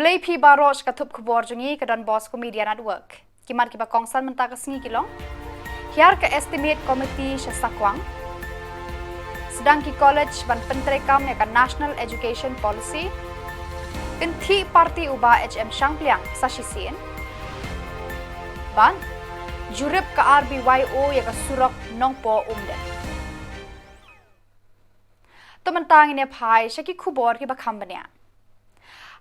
Blay P Barosh katup Khubor jungi ke dan Bosco Media Network. Kimat kiba kongsan mentah ke sengi kilong. Hiar ke estimate committee Shasakwang. Sedang ki college ban pentrekam ya ke National Education Policy. Kenti parti ubah HM Shangpliang sashisin. Ban jurip ke RBYO ya ke Surok Nongpo Umden. Tementang ini pai syaki Khubor ki bakambanya.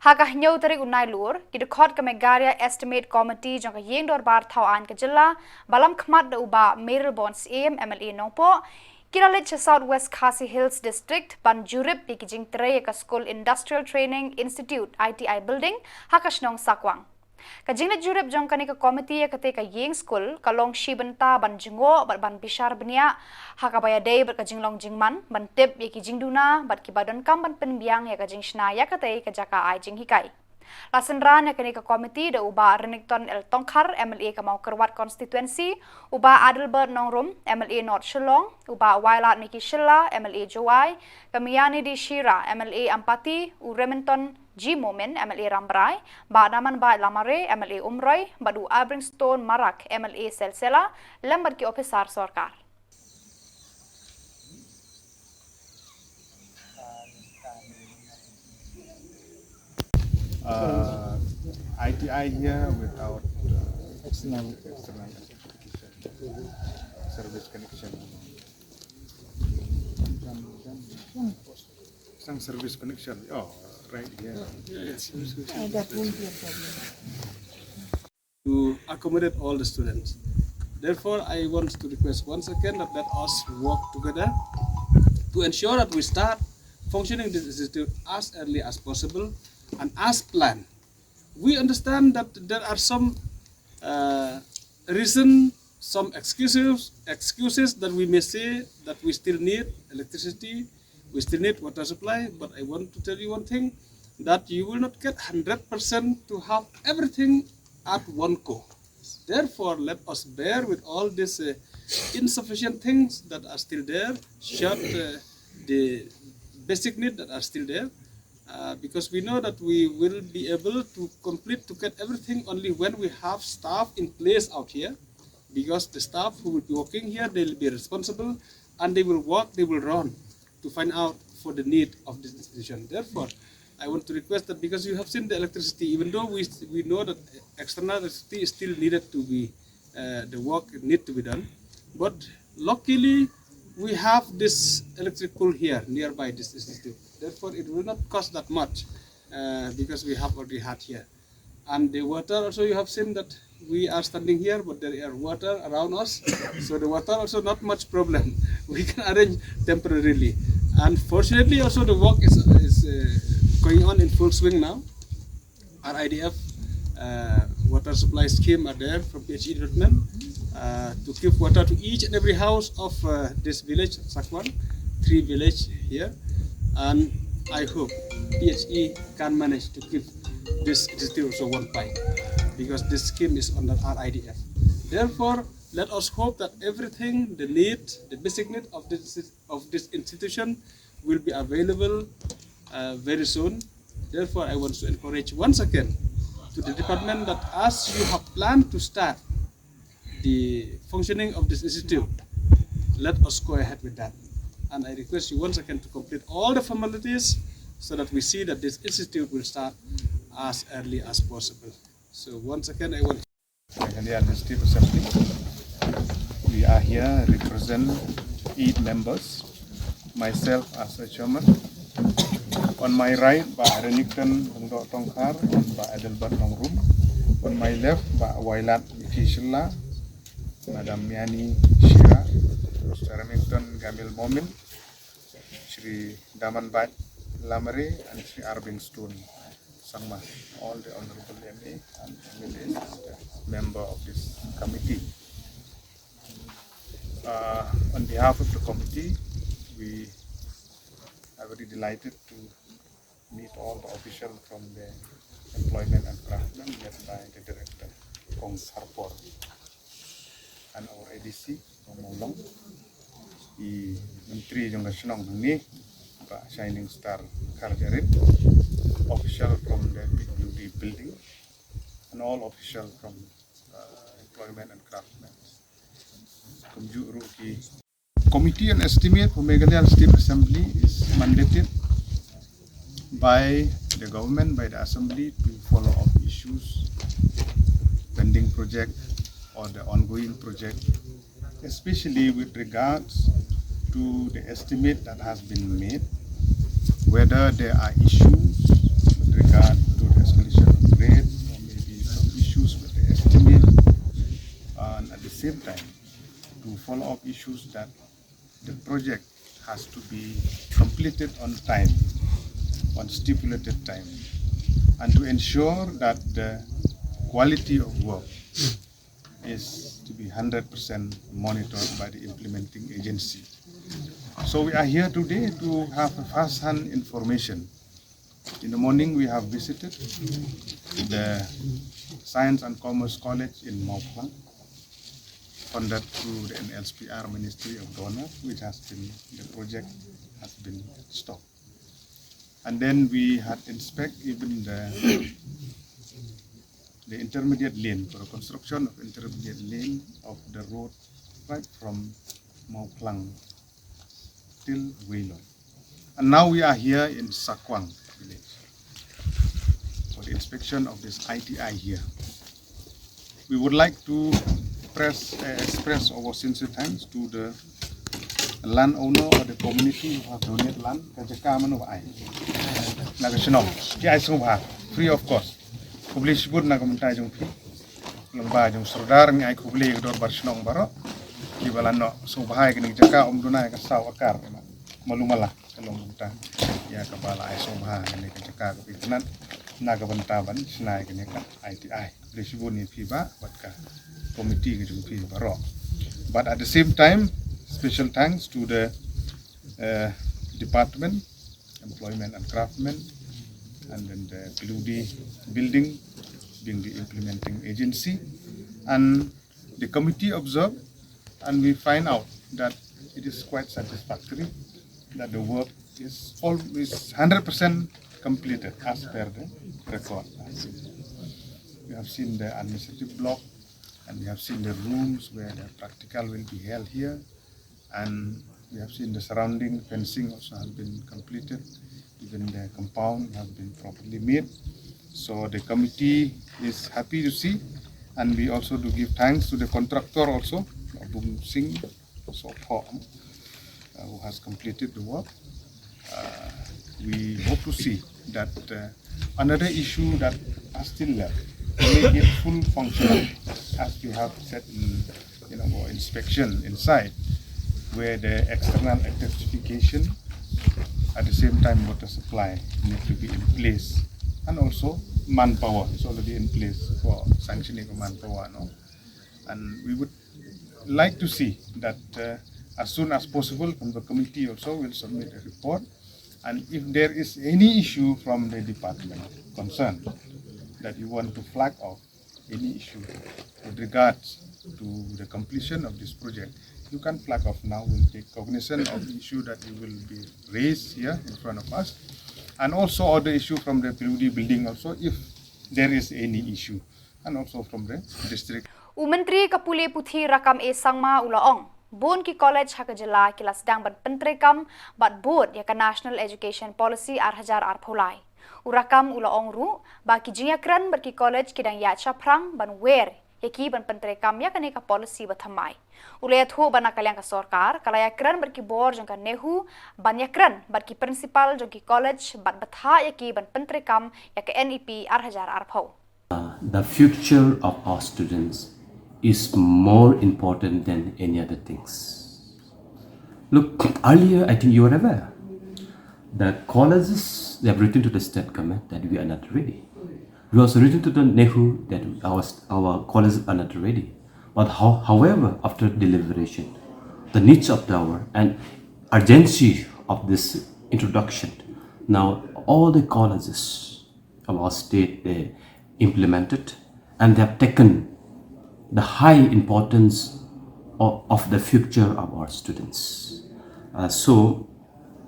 Haka hinyau tarik Nailur, kita khot ke Meghalaya Estimate Committee jangka yeng dorbar tauan ke Jylla, balam khmat da uba Meryl Bonds MLA Nongpo, kira lech South West Khasi Hills District ban jurip di kijing tere ke School Industrial Training Institute ITI Building, haka shnong sakwang. Kajing na jurip jangka ni ke committee ya kate ke yeng school, kalong shibenta ban jingo ban bishar benia, haka baya day ber kajing long jingman, ban tip ya kijing duna, bat kibadon kam ban penbiang ya kajing shna ya kate ke jaka ai jing hikai. Lasenran ya kani ke committee da uba Renington El Tongkhar MLA ke mau kerwat constituency, uba Adelbert Nongrum MLA North Shillong, uba Wailat Miki Shilla MLA Jowai, Kemiani di Shira MLA Ampati, Remington G Moment MLA Rambrai, ba Naman ba Lamare MLA Umroy, badu Abringstone Marak MLA Selsela, lembat ki ofisar sorkar. ITI here without external service connection. Some service connection. Oh, right here. To accommodate all the students. Therefore, I want to request once again that let us work together to ensure that we start functioning this institute as early as possible and as planned. We understand that there are some reasons, some excuses that we may say that we still need electricity, we still need water supply, but I want to tell you one thing, that you will not get 100% to have everything at one go. Therefore, let us bear with all these insufficient things that are still there, short the basic needs that are still there, because we know that we will be able to get everything only when we have staff in place out here, because the staff who will be working here, they will be responsible and they will work, they will run to find out for the need of this institution. Therefore, I want to request that, because you have seen the electricity, even though we know that external electricity is still needed to be, the work need to be done, but luckily we have this electric pool here nearby this institute. Therefore, it will not cost that much because we have already had here. And the water also, you have seen that we are standing here, but there are water around us. So the water also not much problem. We can arrange temporarily. And fortunately, also the work is going on in full swing now. Our IDF water supply scheme are there from PHE department to give water to each and every house of this village, Sakwan, 3 villages here. And I hope PHE can manage to keep this institute also one pipe, because this scheme is under our IDF. Therefore, let us hope that everything, the basic need of this institution will be available very soon. Therefore, I want to encourage once again to the department that as you have planned to start the functioning of this institute, let us go ahead with that. And I request you once again to complete all the formalities so that we see that this institute will start as early as possible. So once again, I want to Meghalaya District Assembly. We are here represent 8 members. Myself as a chairman. On my right, Pak Renington El Tongkhar, and Pak Adelbert Nongrum. On my left, Pak Wailat Miki Shilla, Madam Miani Shira, Mr. Remington Gamil Momin, Shri Daman Bat Lamare, and Shri Arbingstone Sangma, all the honorable MA and MLAs, member of this committee. On behalf of the committee, we are very delighted to meet all the officials from the Employment and Craftsmen, led by the Director, Kong Sarpor, and our ADC, Ngomong, the Menteri Shillong.Don, Pak Shining Star Karjarit, officials from the beauty building, and all officials from employment and craftsmen. Committee on estimate for Meghalaya State Assembly is mandated by the government, by the assembly, to follow up issues, pending project or the ongoing project, especially with regards to the estimate that has been made, whether there are issues with regard to the escalation of grade, or maybe some issues with the estimate, and at the same time to follow up issues that the project has to be completed on time, on stipulated time, and to ensure that the quality of work is to be 100% monitored by the implementing agency. So we are here today to have a first-hand information. In the morning we have visited the Science and Commerce College in Mauplang, funded through the NLSPR Ministry of Donor, which has been, the project has been stopped. And then we had inspect even the intermediate lane, for the construction of intermediate lane of the road right from Mauplang till Wailon. And now we are here in Sakwang village for the inspection of this ITI here. We would like to express our sincere thanks to the landowner or the community who have donated land. Free of cost. Publish good na komentar jong pi. Lomba jong serdar mi ai kubli gedor barsenong baro. Di balano subhai kini jaka dunai ka saw akar malumala kalong bunta. Ya kabala ai subha kini jaka ka pitanan naga bantaban sinai kini ka ITI. Publish good ni pi ba buat ka committee ke jong pi baro. But at the same time, special thanks to the department, employment and craftsmen, and then the PLUD building being the implementing agency, and the committee observed, and we find out that it is quite satisfactory that the work is always 100% completed as per the record. We have seen the administrative block, and we have seen the rooms where the practical will be held here, and we have seen the surrounding fencing also has been completed. Even the compound has been properly made. So the committee is happy to see, and we also do give thanks to the contractor also, Bung Singh, who has completed the work. We hope to see that another issue that is still left, to make it full functional, as we have said in our inspection inside, where the external electrification, at the same time water supply need to be in place, and also manpower is already in place for sanctioning of manpower. No? And we would like to see that as soon as possible from the committee also will submit a report, and if there is any issue from the department concerned that you want to flag off, any issue with regards to the completion of this project, you can flag off now. We'll take cognizance of the issue that you will be raised here in front of us, and also other issue from the PLUD building also, if there is any issue, and also from the district. Menteri Kapule Puthi Rakam E Sangma Ulaong, Bon ki College Haka Jylla kila sedang berpentrikam bat board ya ka National Education Policy Arhajar Arpolai. Urakam Ulaong ru baki jia kran berki college kidang ya chaprang ban wer yaki ban pentrikam ya kaneka policy bathamai. Ulayat hu bana kalyang ka sorkar kalaya kran berki board jang ka nehu ban ya kran berki principal jang ki college bat batha yaki ban pentrikam ya ka NEP Arhajar Arpau. The future of our students is more important than any other things. Look, earlier I think you were aware that colleges, they have written to the state government that we are not ready. We also written to the NEHU that our colleges are not ready. But however, after deliberation, the needs of the hour and urgency of this introduction, now all the colleges of our state, they implemented, and they have taken the high importance of the future of our students. So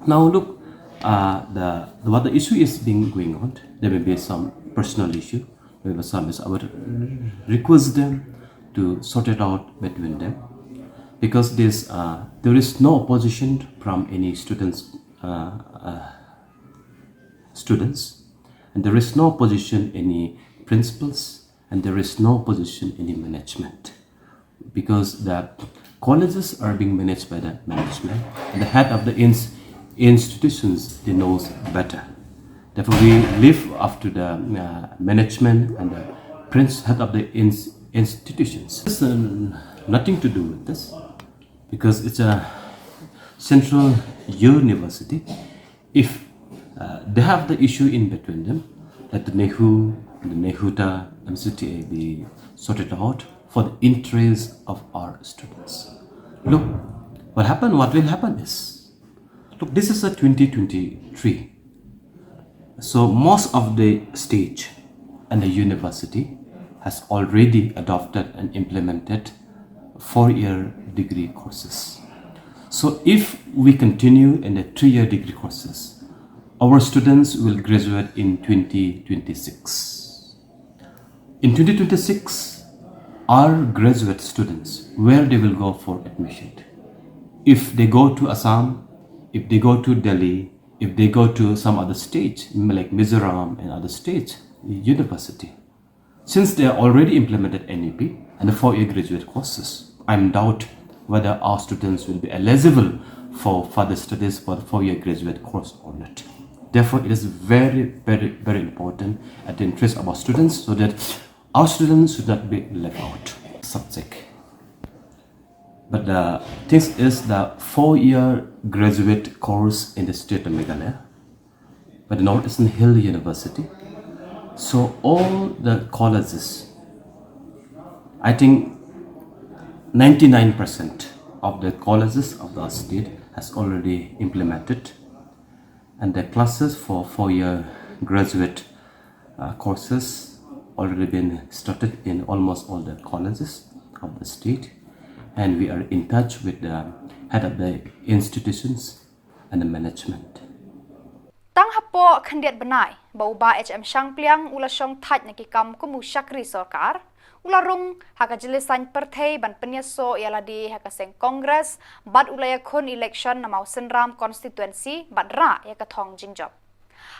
now look, what the issue is being going on. There may be some personal issue. Maybe some is I would request them to sort it out between them, because there is no opposition from any students, and there is no opposition any principals, and there is no opposition any management, because the colleges are being managed by the management, and the head of the institutions, they knows better. Therefore, we live up to the management and the head of the institutions. It's nothing to do with this, because it's a central university. If they have the issue in between them, let the NEHU, the NEHUTA, MCTA be sorted out for the interest of our students. Look, what will happen is, look, this is a 2023. So most of the state and the university has already adopted and implemented 4-year degree courses. So if we continue in the 3-year degree courses, our students will graduate in 2026. In 2026, our graduate students, where they will go for admission? If they go to Assam, if they go to Delhi, if they go to some other state like Mizoram and other states university, since they are already implemented NEP and the 4-year graduate courses, I'm doubt whether our students will be eligible for further studies for the 4-year graduate course or not. Therefore, it is very, very, very important at the interest of our students, so that our students should not be left out subject. But the thing is, the 4-year graduate course in the state of Meghalaya, but the Northeastern Hill University. So all the colleges, I think 99% of the colleges of the state has already implemented, and the classes for 4-year graduate courses already been started in almost all the colleges of the state. And we are in touch with the head of the institutions and the management. Tang hapo khandiat banai bauba HM Shangpliang ula shong thaj nakikam kumu shakri sarkar ula rung haka jilisan perthei ban penyaso yaladi haka seng Congress bad ulaya khon election namau senram constituency bad ra yaka thong jingjob.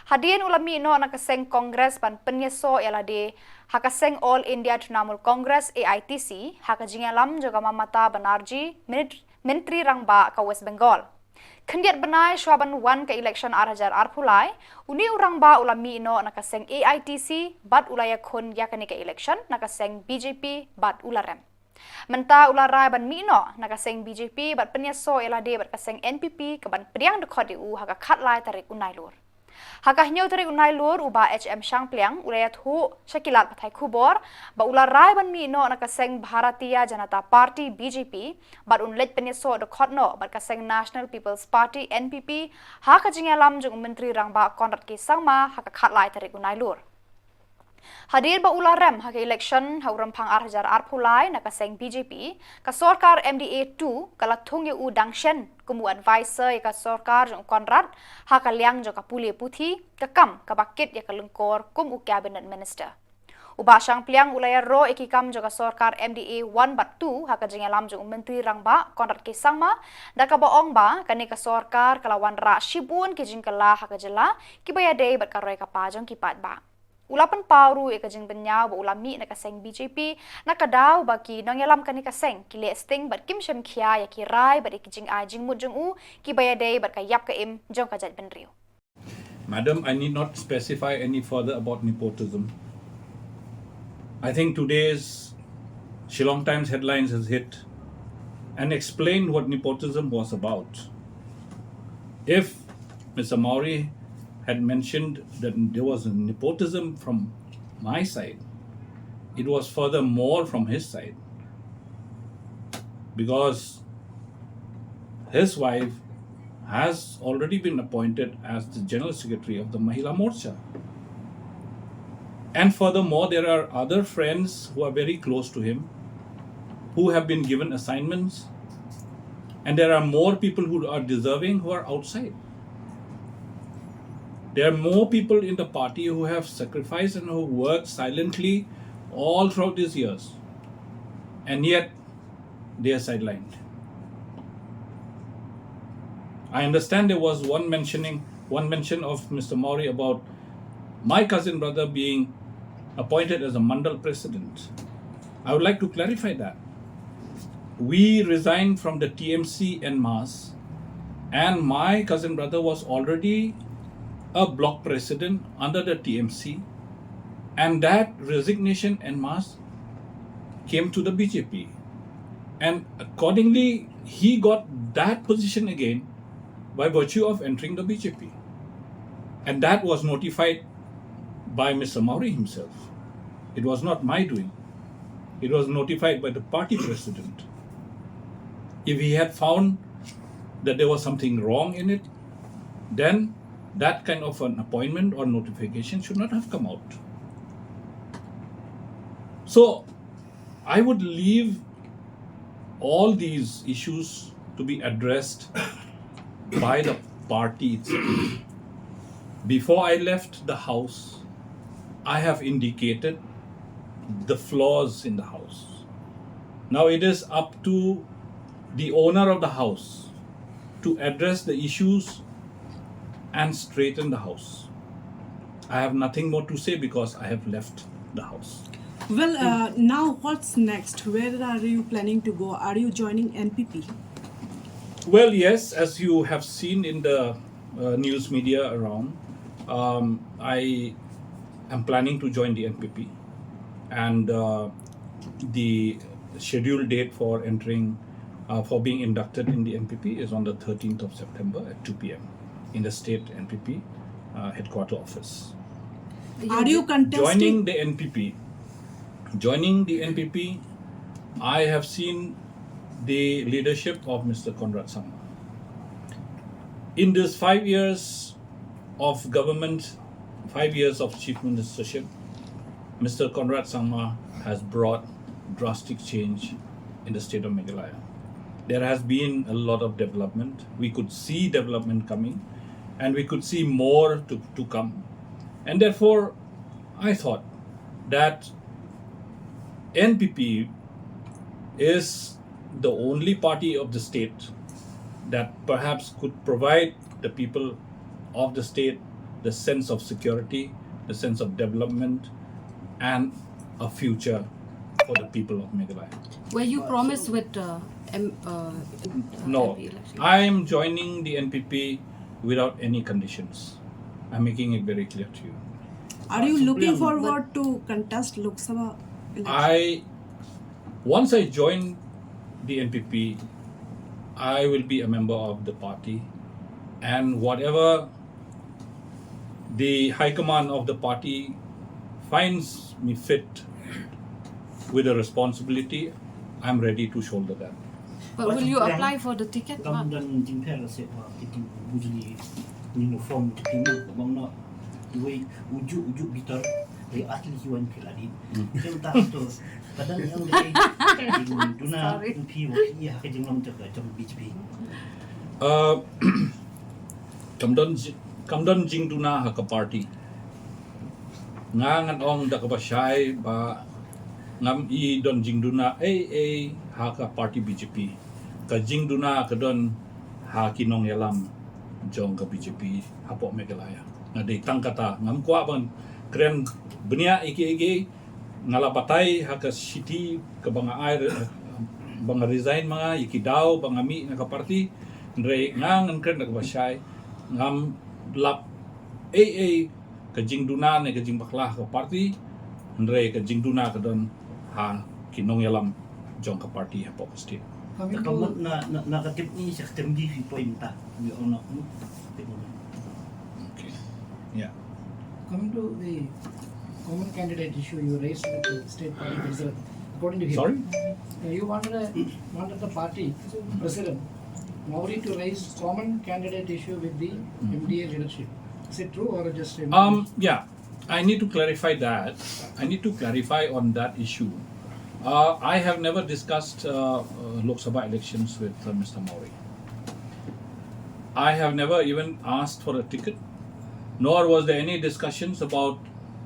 Hadian ulami no nakaseng Congress ban penyaso yaladi haka seng All India Trinamool Congress AITC haka jingalam juga Mamata Banerjee Menteri Rangba ka West Bengal. Khandiat banai swaban 1 ka election 2024 uni urangba ulami no nakaseng AITC bad ulaya khon yakani ka election nakaseng BJP bad ularem. Menta ularai ban mino nakaseng BJP bad penyaso yaladi bad kaseng NPP ka ban priang dekhot diu haka khatlai tarik Nailur. Haka hinyau tarik Nailur uba HM Shangpliang ulayat hu Shakilat Pathai Khubor ba ularai ban mi no nakaseng Bharatiya Janata Party BJP bad unlet penyaso dekhot no bad kaseng National People's Party NPP haka jingalam jung Menteri Rangba Konrad K Sangma haka khatlai tarik Nailur. Hadir ba ularem haka election hauram phang arhajar arphulai nakaseng BJP ka sarkar MDA 2 kala thungye u dangshen kumu advisor ka sarkar jong Konrad haka liang jo ka pule puthi ka kam ka bakit ya ka lengkor kumu cabinet minister. Uba Shangpliang ulaya ro ekikam jo ka sarkar MDA 1 bat 2 haka jingalam jong Menteri Rangba Konrad K Sangma da ka baong ba kani ka sarkar kalawan ra shibun ki jingkala haka Jylla ki bayade bat ka roy ka pajong ki pat ba. Ulapan pauru ekajing benyau ba ulami nakaseng BJP nakadaw baki nangyalam kani kaseng kile sting bat kim shem khia ya ki rai bat ekajing ajing mut jong u ki bayade bat ka yap ka im jong ka jat benriu. Madam, I need not specify any further about nepotism. I think today's Shillong Times headlines has hit and explained what nepotism was about. If Mr. Mauri had mentioned that there was nepotism from my side, it was further more from his side, because his wife has already been appointed as the General Secretary of the Mahila Morcha. And furthermore, there are other friends who are very close to him who have been given assignments, and there are more people who are deserving who are outside. There are more people in the party who have sacrificed and who worked silently all throughout these years, and yet they are sidelined. I understand there was one mention of Mr. Mauri about my cousin brother being appointed as a Mandal president. I would like to clarify that. We resigned from the TMC en masse, and my cousin brother was already a block president under the TMC, and that resignation en masse came to the BJP. And accordingly, he got that position again by virtue of entering the BJP. And that was notified by Mr. Mauri himself. It was not my doing. It was notified by the party president. If he had found that there was something wrong in it, then that kind of an appointment or notification should not have come out. So I would leave all these issues to be addressed by the party itself. Before I left the house, I have indicated the flaws in the house. Now it is up to the owner of the house to address the issues and straighten the house. I have nothing more to say because I have left the house. Well, now what's next? Where are you planning to go? Are you joining NPP? Well, yes, as you have seen in the news media around, I am planning to join the NPP, and the scheduled date for entering, for being inducted in the NPP is on the 13th of September at 2 p.m. in the state NPP headquarter office. Are you contesting? Joining the NPP, I have seen the leadership of Mr. Conrad Sangma. In this 5 years of government, 5 years of chief ministership, Mr. Conrad Sangma has brought drastic change in the state of Meghalaya. There has been a lot of development. We could see development coming, and we could see more to come. And therefore, I thought that NPP is the only party of the state that perhaps could provide the people of the state the sense of security, the sense of development, and a future for the people of Meghalaya. Were you promised with No, MP election? I am joining the NPP without any conditions. I'm making it very clear to you. Are you looking forward to contest Lok Sabha election? Once I join the NPP, I will be a member of the party, and whatever the high command of the party finds me fit with a responsibility, I'm ready to shoulder that. But will you apply for the ticket? Tam dan jimpel se wa kiti bujuli ni form kiti mo bang na duai ujuk bitar dari asli hiwan keladi. Kita tu kadang yang dari duna pi wa pi ha ke jenglam jaga jam BJP. Kamdon jing duna ha ka party. Ngangan ong da ka basyay ba ngam I don jing duna ha ka party BJP. Ka jing duna ka don ha kinong yalam jong ka BJP hapo Meghalaya. Nga day tangkata ngam kwa ban kren benia iki ngalapatay ha ka city ka banga air banga resign mga ikidaw banga mi nga ka party ndre ngang kren na ka basyay ngam lap ka jing duna ne ka jing baklah ka party ndre ka jing duna ka don ha kinong yalam jong ka party hapo ka state. Kamu na katip ni sa tembi fi point ta. Ni ona. Okay. Yeah. Coming to the common candidate issue you raised with the state party president, according to him, Sorry? You wanted the party president Mauri to raise common candidate issue with the MDA leadership. Is it true or just a Yeah, I need to clarify that. I need to clarify on that issue. I have never discussed Lok Sabha elections with Mr. Mauri. I have never even asked for a ticket. nor was there any discussions about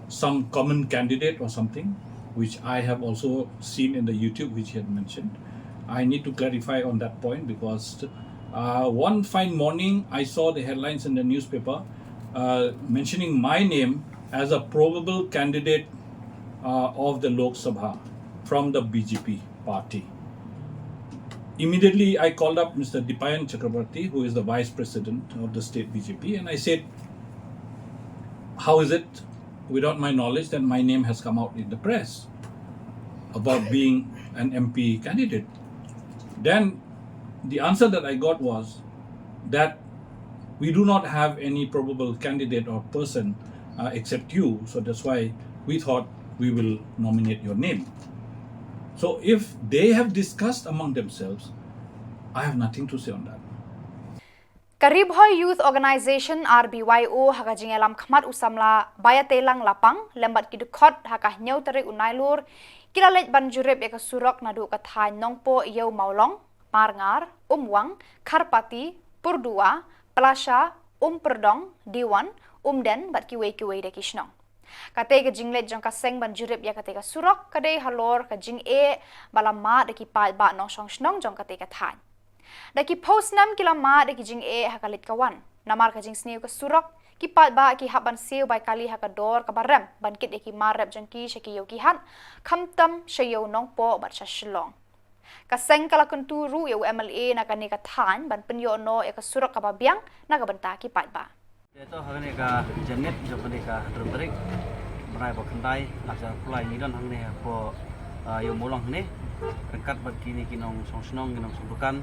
some common candidate or something, which I have also seen in the YouTube, which he had mentioned. I need to clarify on that point because one fine morning I saw the headlines in the newspaper mentioning my name as a probable candidate of the Lok Sabha from the BJP party. Immediately I called up Mr. Dipayan Chakrabarti, who is the vice president of the state BJP, and I said, how is it, without my knowledge, that my name has come out in the press about being an MP candidate? Then the answer that I got was that we do not have any probable candidate or person except you, so that's why we thought we will nominate your name. So if they have discussed among themselves, I have nothing to say on that. Karibhoy Youth Organization RBYO haka jingelam khmat usamla bayatelang lapang lembat kidukot haka nyau tarik unailur kilalet banjurep eka surok nadu kathai nongpo yau maulong marngar umwang karpati purdua pelasha perdong diwan den bat kiwe de kishnong kate ke jinglet jong ka seng banjurep ya kate ka surok kade halor ka jing balama de ki pai ba nong song snong jong kate ka thai daki post nam kilama daki jing hakalit kawan namar ka jing sniu ka surok ki pat ba ki haban siu bai kali hakador ka barem bankit eki marep jong ki shaki yo ki han khamtam shayo nong po bat sha Shillong ka seng kala kuntu ru yo MLA na kani ka than ban penyo no e ka surok ka babiang na ka banta ki pat ba itu hakane ka janet jo kani ka terik berai ba kendai laksa pulai ni dan hangne po yo molong ne rengkat bat kini kinong song snong kinong sumbukan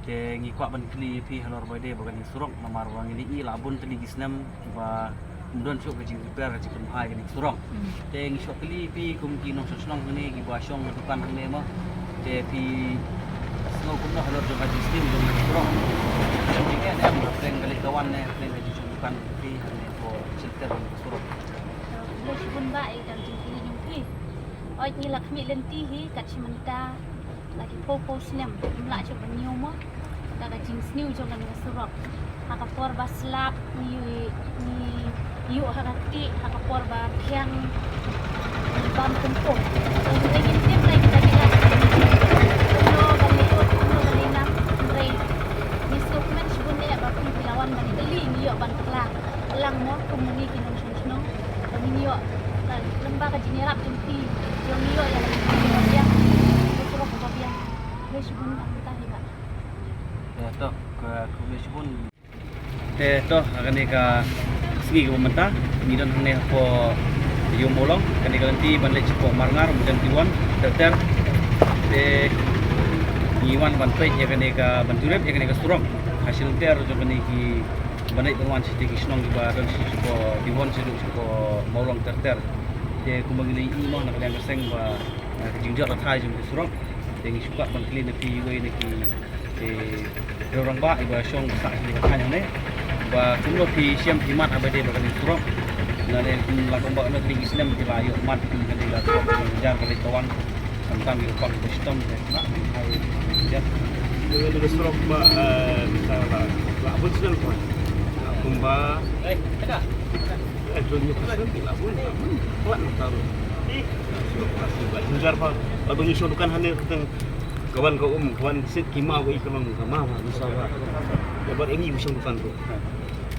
te ngi kwa ban kli pi halor bade bagan surok namar wang ini labun teli gisnam ba mudon syok kecing repair kecing hai kini surok te ngi syok kli pi kum kinong song snong ni gi ba syong dukan hangne mo te pi snow kum no halor jo kecing steam dum surok jadi kan am pren kali kawan ne pren kecing dukan pi hangne po shelter surok bun ba ai dan tinggi pi oi ni lakmi lenti hi kat simenta lagi popo snem mla cho banyo mo daga jing sniu jo kan surok haka por baslap ni yu hakati haka por ba yang bam kumpul jadi ini play kita no balina rei ni dokumen sebunne ba pilawan bani deli ni yo ban klang lang mo komuni kinong sunong ni yo lembaga jenerap jempi jong yo ya to ke kumesipun to kani ka segi ke pemerintah ni dan hne po yo molong kani ganti banle cipo marngar dan diwan terter de iwan ban Peit ya kani ka banjurep ya kani ka surong hasil ter jo kani ki banai berwan siti kisnong di ba dan cipo diwan cipo molong terter de kumangili imo na kalian keseng ba jingjak rathai jum surong dengan suka bangkli nepi we neki orang ba iba syong sak ni kan ne ba kuno pi siam himat abade ba kan surok na le la ko ba no tinggi snem di layo mat pi kan la ko jar kali kawan tentang yo pak sistem na ai ya dengan surok ba misalnya la abun sudah ko kumba ada jodohnya pasal di labun kuat taruh Nujar pa abang isu dukan hanya tentang kawan kawan sit kima ko ikalong kama misalnya dapat ini usang dukan tu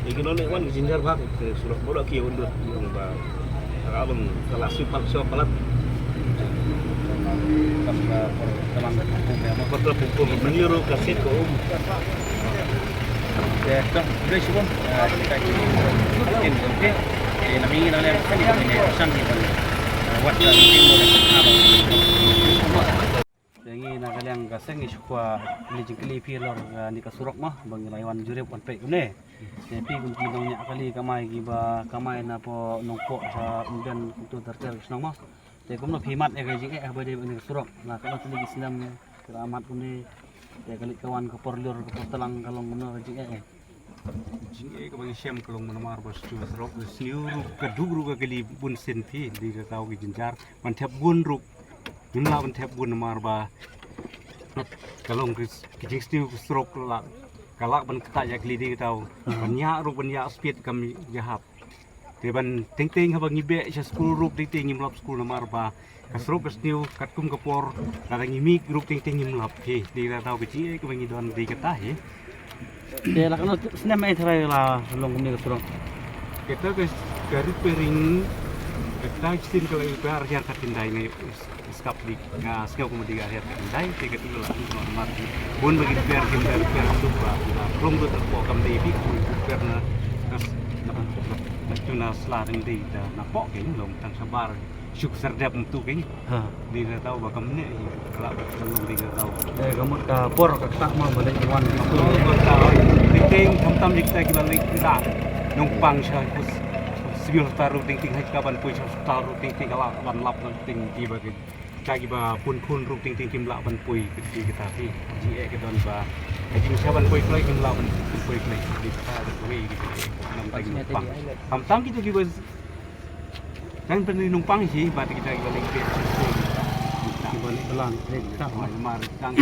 jadi none wan jinjar pa surat bola kia undur yung ba abang kelas sipal so palat teman kota pupuk meniru kaset ko ya to guys pun kita ini okey nami nale kan ini pesan ni wat dan timur jadi nak kalian kaseng isukwa lijikli pilor ni kasurok mah bang laiwan jurep wan Peit ne tapi kun kinongnya kali kamai giba kamai na po nongko sa udan kutu terter snong mah te kumno phimat e gaji e bade ni kasurok na kalau tuli gisnam keramat kuni te kali kawan ke porlor ke portalang kalong kumno gaji e jinge ko bagi syam kalong manamar bos tu serok sniu kedugru ka kali bun senpi di ka kau ki jinjar man thep bun ruk nimla man thep bun mar ba kalong ki jing sniu serok la kalak ban kata ya klidi tau banyak rup banyak speed kami jahap te ban ting habang ibe sa school rup ting imlap school namar ba kasrup kasniu katkum kapor kadang imik rup ting imlap he di tau kecil ke bangi don di kata he te la kan snam ai thrai la long kum ni kasrong kita ke repairing kita sin kalau repair yang katindai ni skap di skill komedi akhir katindai tiket itu lah nomor bun bagi repair tu ba belum tu terpok kam di big repair na na selaring di na pok ke long tang sabar syuk serdap untuk ke di tahu ba kam ni kalau belum di tahu kamu ka por ka tak mau balik wan ko ta ting tam kita balik kita numpang saya sibil taruh ting hai kaban pui taruh ting kalau ban lap ting di bagi cagi ba pun rup ting kimla ban pui kita ti ji ke don ba ji saban pui klai kimla ban pui klai di kita ada pui nam ting numpang tam gitu gi bas kan pen numpang sih ba kita balik ke balik belang tak mar tang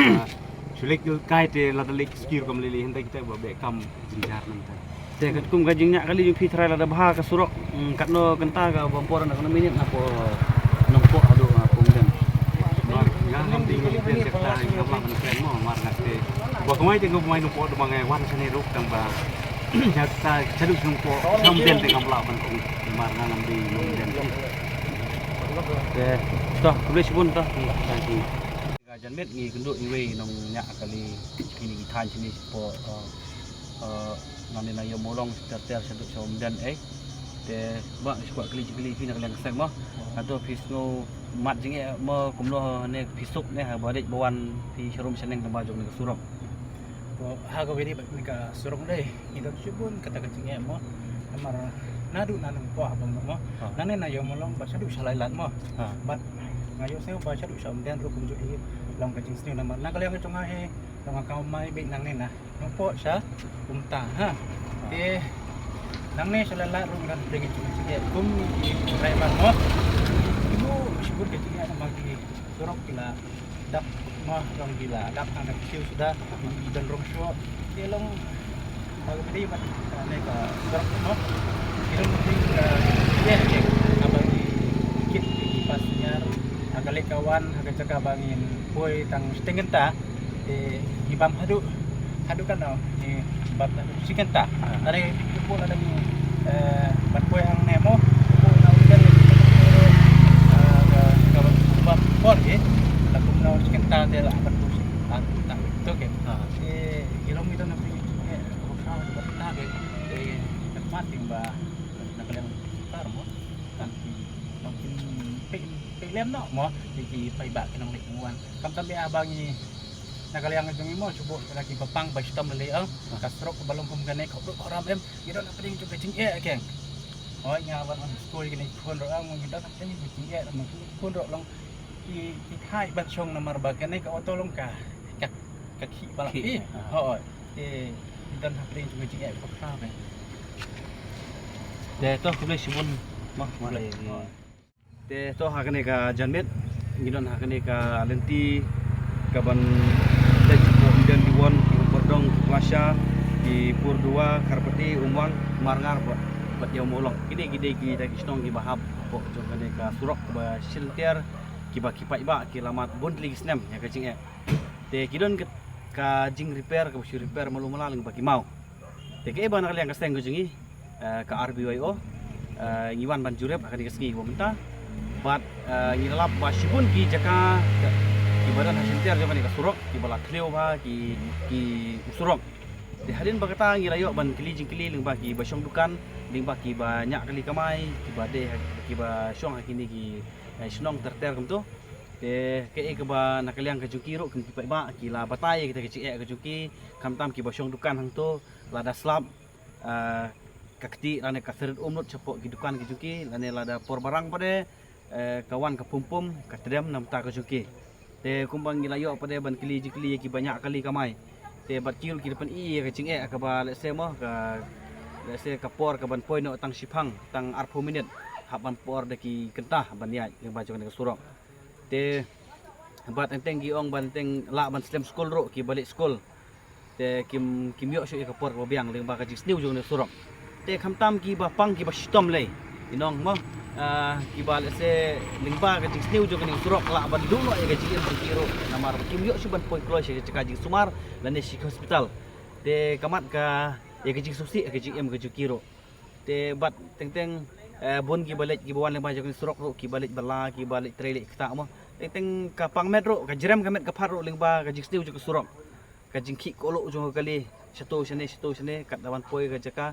sulik kai te la dalik skill kam lili hentai kita ba be kam jinjar nanti te kat kum gajing nyak kali pi trai la bah ka surok kat no kenta ka bompor nak na minit napo nongpo ado kum den mar ngam ding ni den kata ngam lang kren mo mar nak te ba kumai te kumai nongpo do mangai wan sane ruk tang ba jata chaduk nongpo sam den te ngam la ban kum mar ngam di nong den te to kulis pun to tadi gajan met ngi kenduk ni we nong nyak kali kini than sini po nanti nak molong terter sedut som dan te ba squat kali pi nak lang sang mo atau pisno mat jing mo kumlo ne pisuk ne ha badik bawan pi showroom seneng tambah jong ne surok to ha ko bedi ni ka surok dei idot subun kata kecing mo amar nadu nanung po abang mo nane na yo molong ba sedut salailat mo bat ngayo seu ba sedut som dan ru kumju hi long kecing sini nama nak kalian kecong he long kau mai be nang ne na po sa umta ha te nang ne salala rum kan pergi cik kum rai ban mo ibu syukur ke dia nama di surok kila dak mah long gila dak anak kecil sudah dan rum show dia long bagi beli ban ne ka surok mo kirim penting ya ke abang kit di pasnya agak kawan agak cakap bangin boy tang setengah ibam hadu kan no ni bat sikan ta dari pun ada ni bat boy ang nemo pun na udan ka por ke la pun na sikan ta de la bat tu ta tu ke ilong itu na pergi ko ka bat ta ke tempat timba nak kalian tar mo kan mungkin lem no mo di pai ba kinong likuan kam tambi abangi nakaliang jong mo subo lagi papang ba sitam le kastrok balong kum gane ko ram em gidon na pring ju kecing keng oi nya wan school gini kon ro ang gidon na pring kecing mo kon ro long ki hai bat chong na mar ba gane ka auto long ka ki bala hoi gidon na pring ju kecing ko ram em de to kulai sibun mah mulai te to hakane ka janmet gidon hakane ka lenti kaban dek dan diwan pordong Plasha di Pur 2 Karpati Umang Marngar buat dia molong gide ki dak istong ki bahab pok jogane ka surok ba siltiar ki ba kipai ba ki lamat bondli snem ya kecing te kidon ka jing repair ka besi repair malu malaling ba ki mau te ke ba nakaliang ka steng jingi ka RBYO ngiwan ban jurep akan dikeski ko minta bat ngilap basipun ki jaka ibarat hasil tiar zaman ka surok ki bala kleo ba ki surok di hadin bagata ngilayo ban kili ling ba ki basyong dukan ling ba ki banyak kali kamai ki bade ki ba syong hakini ki snong terter kum tu ke ba nakaliang ka juki ro ki pai ba ki la batai kita kecik ka juki kam tam ki basyong dukan hang tu lada slab kakti lane ka serit umnut cepok ki dukan ki juki lane lada por barang pade kawan ka pumpum ka tedam nam ta ka juki te kumbang gilayo pada ban kili ki banyak kali kamai te bat kiul ki depan ka cing ka ba lese mo ka lese ka por ka ban poi no tang sipang tang arpo minit hab ban por de ki kentah ban ya yang baca ka surok te bat enteng gi ong ban teng la ban stem school ro ki balik school te kim yo shu ka por ba biang leng ba ka jing sniu jong ne surok te kham tam ki ba pang ki ba stom le inong mo ki ba le se leng ba ka jing sniu jong ne surok la ban du no e ka jing kiro namar kim yo shu ban poi klo she ka jing sumar la ne shi hospital te kamat ka e ka jing susi ka jing em ka ju kiro te bat teng bon ki balik ki bawan leng ba jong ne surok ro ki balik bala ki balik trele kita mo teng ka pang met ro ka jerem ka met ka phat ro leng ba ka jing sniu jong surok ka jingki kolok jong kali satu sene kat dawan poi ka jaka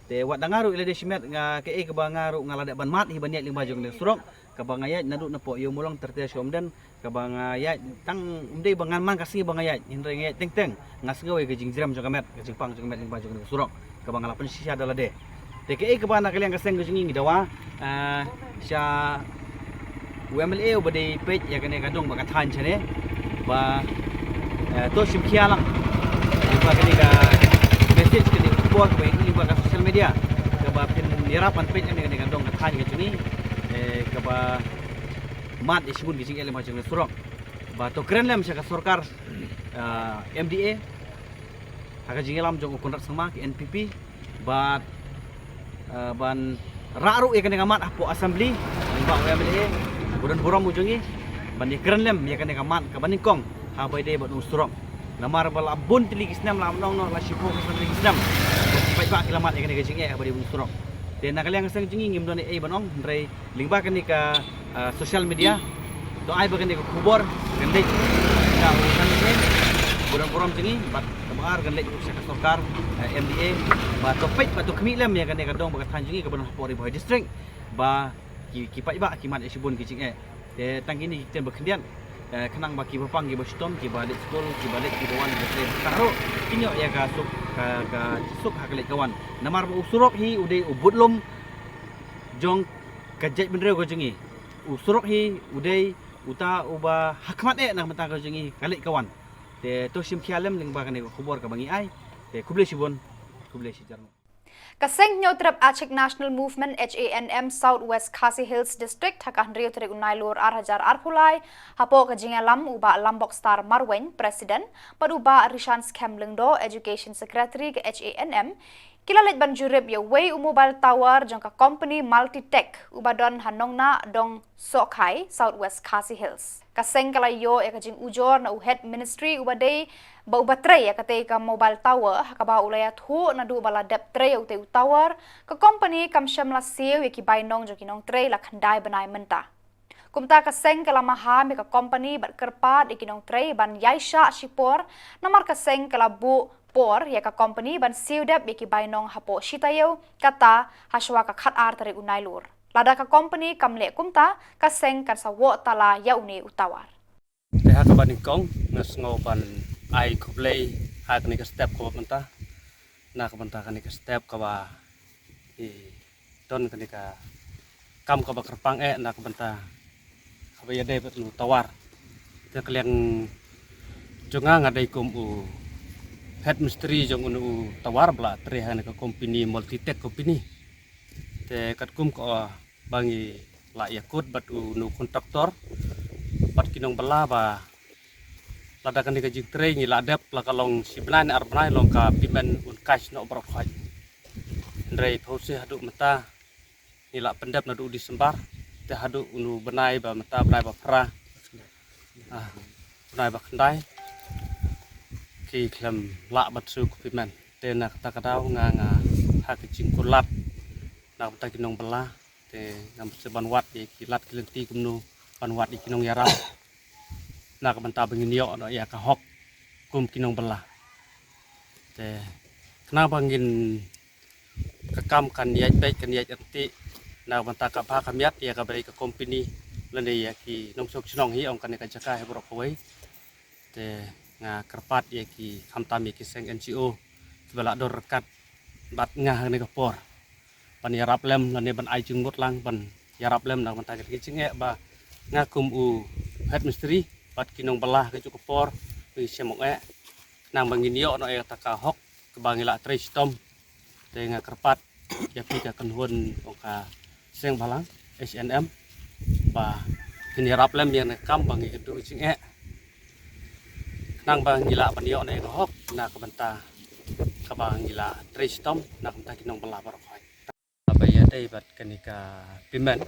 te wat dangaru ile de simet nga ke ka bangaru ngalade ban mat hi baniat ling bajong le surok ka bangayat nadu na po yo molong terte somden ka bangayat tang umdei bangan man kasi bangayat hindre ngayat teng ngasngawe ka jingjiram jong kamet ka jingpang jong kamet ling bajong le surok ka bangala pen sisa dalade te ke ka bana kaliang ka seng jingi dawa sya UMLA obade Peit ya kene kadong baka than chane ba to simkia lang ba kini ka message kini Khubor ba ini ba ka social media ka ba pin nirapan Peit kini kani dong ka than ka chuni ka ba mat isibun gising ele macam surok ba to keren lem ka sarkar MDA haka jingelam jong kontrak sama ke NPP ba ban raru e kani mat apo assembly ba UMLA buran borom ujongi ban keren lem ya kani mat ka baningkong apa ide buat surok namar bala bun tiligis nam lam nong la sipo ka tiligis nam pai ba kilamat e kani gajing e apa di surok de nakaliang sang jingi ngim don e banong ndrei lingba kani ka social media to ai ba kani ka Khubor gandei ka urusan ini buran borom jingi bat kamar gandei ka sarkar MDA ba to Peit ba to kmi lem ya kani ka dong ba than jingi ka ban Khubor boy district ba ki pai ba kimat e sibun gijing e de tang ini kita berkendian kenang baki bapang ki bostom ki balik skol ki balik ki bawan ki taro kinyo ya ka suk hakle kawan namar usurok hi ude ubudlum jong kajat bendre go jengi usurok hi ude uta uba hakmat nang mata go jengi kalik kawan te to sim khialem ling ba kane Khubor ka bangi ai te kuble sibon kuble si jarno Kaseng nyotrap Achek National Movement HANM Southwest Khasi Hills District hakan rio tere Nailur arhajar arpulai hapo ka jingalam uba Lambok Star Marwen President paduba Rishan Skemlingdo Education Secretary ke HANM kilalit banjurib ya way mobile tower jangka company Multitech ubadon hanongna dong Sokhai Southwest Khasi Hills kaseng kalayo ya kajing ujor na head ministry ubadai ba ubatre ya kate ka mobile tower hakaba ulaya thu na du bala dep tre ute tower ka company kam shamla sew ya ki bainong jo kinong tre la khandai banai menta kumta ka seng kala maha me ka company bat kerpa de kinong tre ban yaisha shipor namar ka seng kala bu por ya ka company ban sew dep ya ki bainong hapo shitayo kata haswa ka khat ar tare Nailur lada ka company kamle kumta ka seng kan sa wo tala ya une utawar te ha ka baningkong ngas ngopan ai kublei hak ni ka step ko banta na ka banta ka ni ka step ka ba don ka ni ka kam ka ba kerpang na ka banta ka ba yade bet nu tawar te kalian jonga ngadai kum u head mystery jong u tawar bla tre ha ni ka company Multitech company te kat kum ko bangi la yakut bat u nu kontraktor bat kinong bala ba lada kan ka jik tre ni ladap la kalong sibnan arbnai long ka pimen un cash no brok khaj ndrei phose hadu mata ni la pendap na du disembar te hadu unu benai ba mata benai ba pra benai ba khandai ki klam la bat su pimen te na kata kadau nga ha ki jing kulat na mata kinong bala te ngam seban wat ki kilat kilenti kumnu ban wat di kinong yarau na ka banta bangin yo no ya ka hok kum kinong bala te kena bangin kekam kan ya baik kan ya anti na banta ka ba kamiat ya ka bari ka company lene ya ki nong sok chnong hi ong kan ka jaka he brok hoi te nga kerpat ya ki khamtam ya ki seng NGO bala dor rekat bat ngah ne ka por pan ya rap lem lene ban ai jungut lang ban ya rap lem na banta ki chinge ba ngakum u head mystery pat kinong belah ke cukup por wi semok nang bangin yo no e taka hok ke bangila tristom te nga kerpat ya pi ka kenhun oka seng balang SNM ba kini rap lem yang kam bangi kedu cing nang bangila pan yo ne hok nak banta kabang Jylla Tristom nak banta kinong bala barokoi abaya dai bat kanika pimen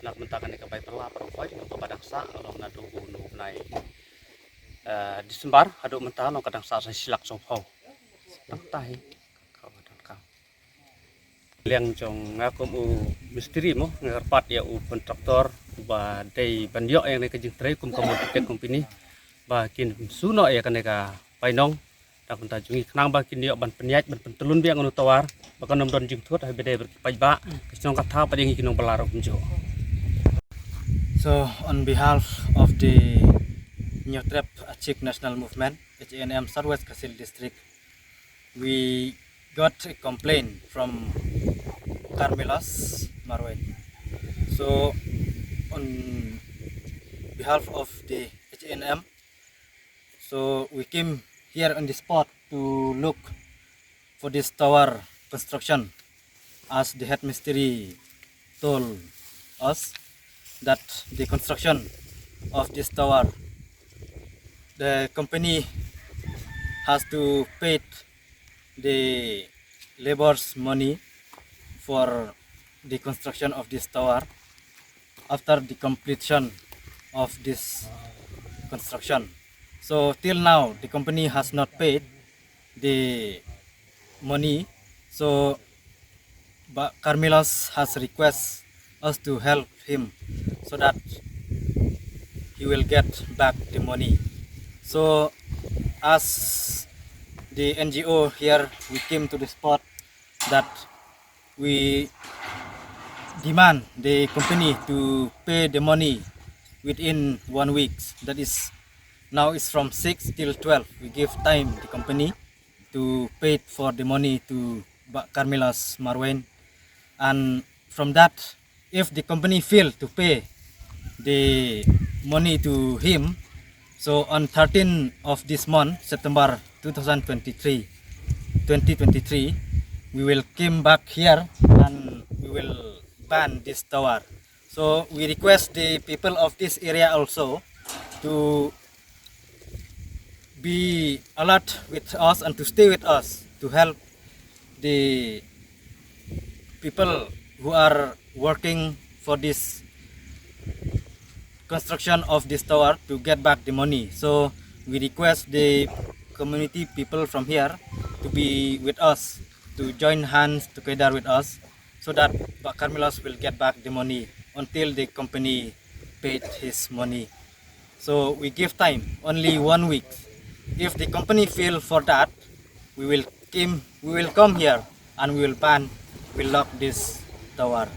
nak banta kanika bai bala barokoi no kabadang sa along nadu unu nai Desember adu banta no kadang sa silak sophau tak tai kabadang ka liang jong ngakum u misteri mo ngarpat ya u kontraktor ba dai banyo yang ne kajing trai kum komoditek company ba kin suno ya kaneka painong tak banta jungi knang ba kin yo ban penyaj ban pentelun biang anu tawar ba kanom don jing thut ha bede berpai ba kisong katha pa ding kinong balaro kunjo. So on behalf of the New Trap Achik National Movement HNM Southwest Kasil District, we got a complaint from Carmelas Marwen. So on behalf of the HNM, so we came here on the spot to look for this tower construction, as the head mystery told us that the construction of this tower, the company has to pay the laborers money for the construction of this tower after the completion of this construction. So till now the company has not paid the money, so Carmelas has requested us to help him so that he will get back the money. So as the NGO here, we came to the spot that we demand the company to pay the money within 1 week. That is, now it's from 6 till 12. We give time the company to pay for the money to Carmelas Marwen, and from that, if the company fail to pay the money to him, so on 13 of this month, September 2023, we will come back here and we will ban this tower. So we request the people of this area also to be alert with us and to stay with us to help the people who are working for this construction of this tower to get back the money. So we request the community people from here to be with us, to join hands together with us, so that Carmelas will get back the money until the company paid his money. So we give time, only 1 week. If the company fail for that, we will come here and we will lock this tower.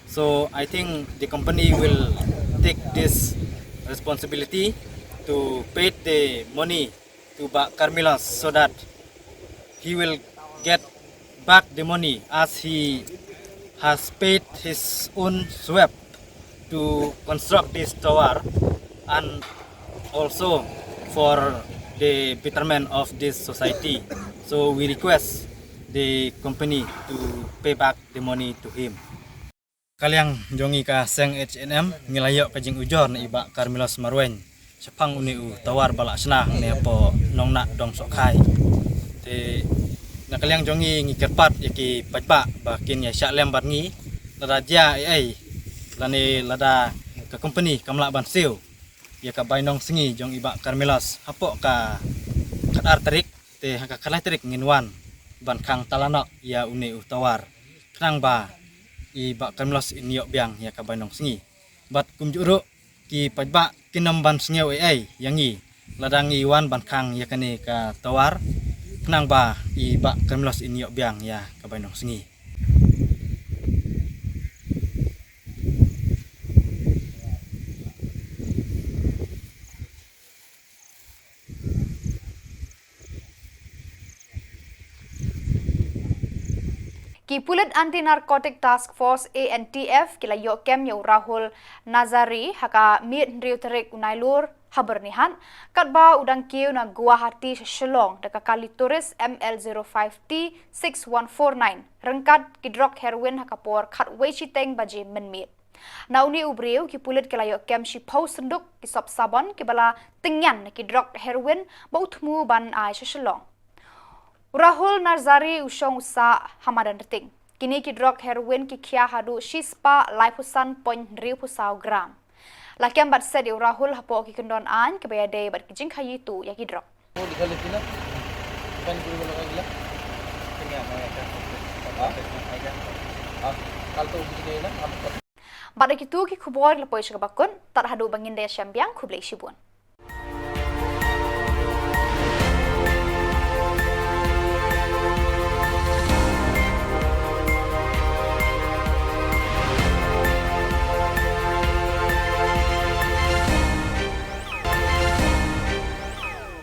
So I think the company will take this responsibility to pay the money to Carmelas so that he will get back the money, as he has paid his own sweat to construct this tower and also for the betterment of this society. So we request the company to pay back the money to him. Kaliang jongi ka seng HNM ngilayo kajing ujor na iba Carmelas Marwen sepang uni u tawar balak senah ne po nong nak dong sok khai te na kaliang jongi ngikerpat yaki pajba bakin ya syak lem barngi lada dia ai lani lada ka company kamla ban siu ya ka bainong sengi jong iba Carmelas hapo ka kat arterik te ka kalai terik nginwan ban khang talana ya uni u tawar knang ba iba Carmelas inyo biang ya ka bainong sengi bat kumjuro ki pajba kinam ban sengeu ai yangi ladang iwan ban khang ya kane ka tawar knang ba iba Carmelas inyo biang ya ka bainong sengi. Ki Pulit Anti Narcotic Task Force ANTF kila yo kem yo Rahul Nazari haka mit riuterik Nailur habernihan katba udang kiu na Guwahati Shillong deka kali turis ML05T6149 rengkat kidrok heroin haka por khat weichiteng baji menmit Nauni ubreu ki pulit ke layo kem shi pau senduk ki sop sabon ki bala tingyan ki drug heroin bautmu ban ai Shillong. Rahul Narzari usong usa hamadan ting. Kini ki drug heroin ki kia hadu shispa liposan point riu pusau gram. Lakian bat sedi Rahul hapo ki kendon an ke bayade bat kijing kayi tu ya ki drug. Pada kitu ki Khubor lapoi syakabakun tak hadu bangin daya syambiang kublai shibun.